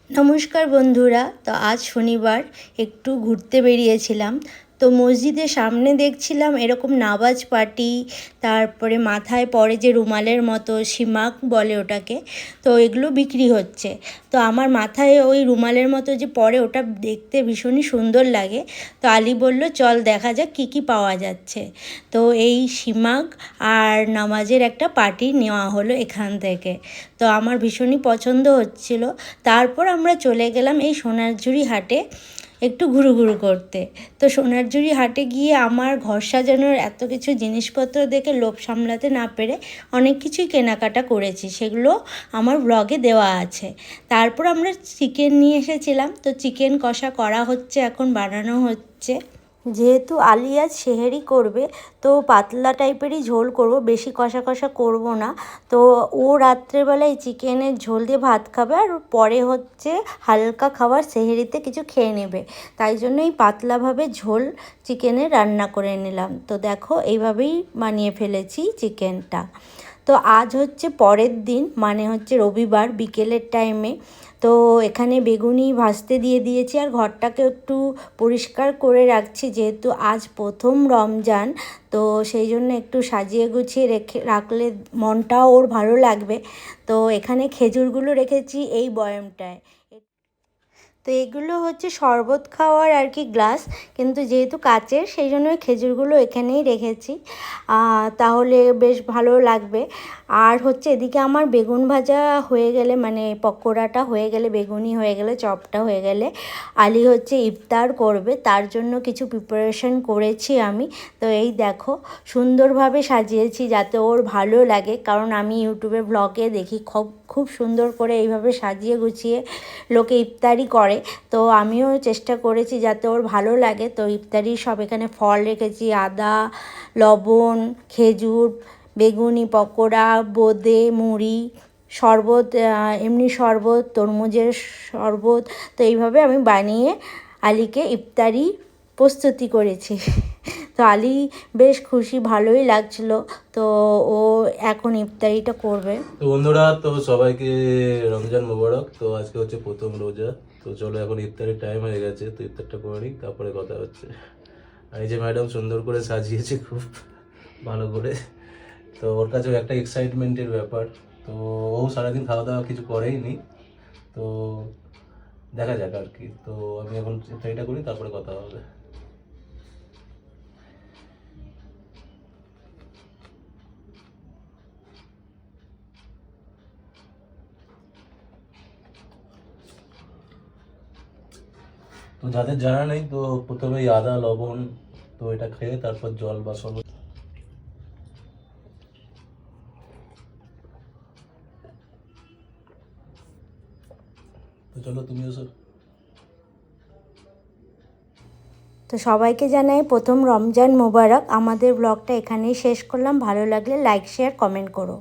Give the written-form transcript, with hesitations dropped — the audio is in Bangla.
নমস্কার বন্ধুরা। তো আজ শনিবার একটু ঘুরতে বেরিয়েছিলাম। তো মসজিদের সামনে দেখছিলাম এরকম নামাজ পার্টি, তারপরে মাথায় পরে যে রুমালের মতো সিমাক বলে ওটাকে, তো এগুলো বিক্রি হচ্ছে। তো আমার মাথায় ওই রুমালের মতো যে পরে ওটা দেখতে ভীষণই সুন্দর লাগে। তো আলী বলল চল দেখা যাক কী কী পাওয়া যাচ্ছে। তো এই সিমাক আর নামাজের একটা পার্টি নেওয়া হলো এখান থেকে। তো আমার ভীষণই পছন্দ হচ্ছিল। তারপর আমরা চলে গেলাম এই সোনারঝুরি হাটে একটু ঘুরু করতে। তো সোনারঝুরি হাটে গিয়ে আমার ঘর সাজানোর এত কিছু জিনিসপত্র দেখে লোভ সামলাতে না পেরে অনেক কিছুই কেনাকাটা করেছি, সেগুলো আমার ব্লগে দেওয়া আছে। তারপর আমরা চিকেন নিয়ে এসেছিলাম। তো চিকেন কষা করা হচ্ছে, এখন বানানো হচ্ছে। যেহেতু আলী আজ সেহেরি করবে, তো পাতলা টাইপেরই ঝোল করব, বেশি কষা কষা করব না। তো ও রাত্রেবেলায় চিকেনের ঝোল দিয়ে ভাত খাবে, আর পরে হচ্ছে হালকা খাবার সেহেরিতে কিছু খেয়ে নেবে। তাই জন্য এই পাতলাভাবে ঝোল চিকেনের রান্না করে নিলাম। তো দেখো এইভাবেই বানিয়ে ফেলেছি চিকেনটা। তো আজ হচ্ছে পরের দিন, মানে হচ্ছে রবিবার বিকেলের টাইমে। তো এখানে বেগুনি ভাজতে দিয়ে দিয়েছি, আর ঘরটাকে একটু পরিষ্কার করে রাখছি, যেহেতু আজ প্রথম রমজান। তো সেই জন্য একটু সাজিয়ে গুছিয়ে রাখলে মনটাও ওর ভালো লাগবে। তো এখানে খেজুরগুলো রেখেছি এই বয়ামটায়। তো এগুলো হচ্ছে শরবত খাওয়ার আর কি গ্লাস, কিন্তু যেহেতু কাচের সেই জন্য ওই খেজুরগুলো এখানেই রেখেছি, তাহলে বেশ ভালো লাগবে। আর হচ্ছে এদিকে আমার বেগুন ভাজা হয়ে গেলে, মানে পকোড়াটা হয়ে গেলে, বেগুনি হয়ে গেলে, চপটা হয়ে গেলে আলী হচ্ছে ইফতার করবে, তার জন্য কিছু প্রিপারেশন করেছি আমি। তো এই দেখো সুন্দরভাবে সাজিয়েছি যাতে ওর ভালো লাগে, কারণ আমি ইউটিউবে ব্লগে দেখি খুব সুন্দর করে এইভাবে সাজিয়ে গুছিয়ে লোকে ইফতারি করে। তো আমিও চেষ্টা করেছি যাতে ওর ভালো লাগে। তো ইফতারি সব এখানে ফল রেখেছি, আদা, লবণ, খেজুর, বেগুনি, পকোড়া, বোঁদে, মুড়ি, শরবত, এমনি শরবত, তরমুজের শরবত। তো এইভাবে আমি বানিয়ে আলীকে ইফতারি প্রস্তুতি করেছি। তো আলী বেশ খুশি, ভালোই লাগছিল। তো ও এখন ইফতারিটা করবে। তো বন্ধুরা, তো সবাইকে রমজান মোবারক। তো আজকে হচ্ছে প্রথম রোজা। তো চলো এখন ইফতারের টাইম হয়ে গেছে, তো ইফতারটা করে নিই, তারপরে কথা হচ্ছে। আর এই যে ম্যাডাম সুন্দর করে সাজিয়েছে খুব ভালো করে। তো ওর কাছেও একটা এক্সাইটমেন্টের ব্যাপার। তো ও সারাদিন খাওয়া দাওয়া কিছু করেই নি। তো দেখা যাক আর কি। তো আমি এখন ইফতারিটা করি, তারপরে কথা হবে। তো যাদের জানা নেই, তো প্রথমেই আদা, লবণ, তো এটা খেয়ে তারপর জল বা শরবত। তো চলো তুমিও সব। তো সবাইকে জানাই প্রথম রমজান মোবারক। আমাদের ব্লগটা এখানেই শেষ করলাম। ভালো লাগলে লাইক, শেয়ার, কমেন্ট করো।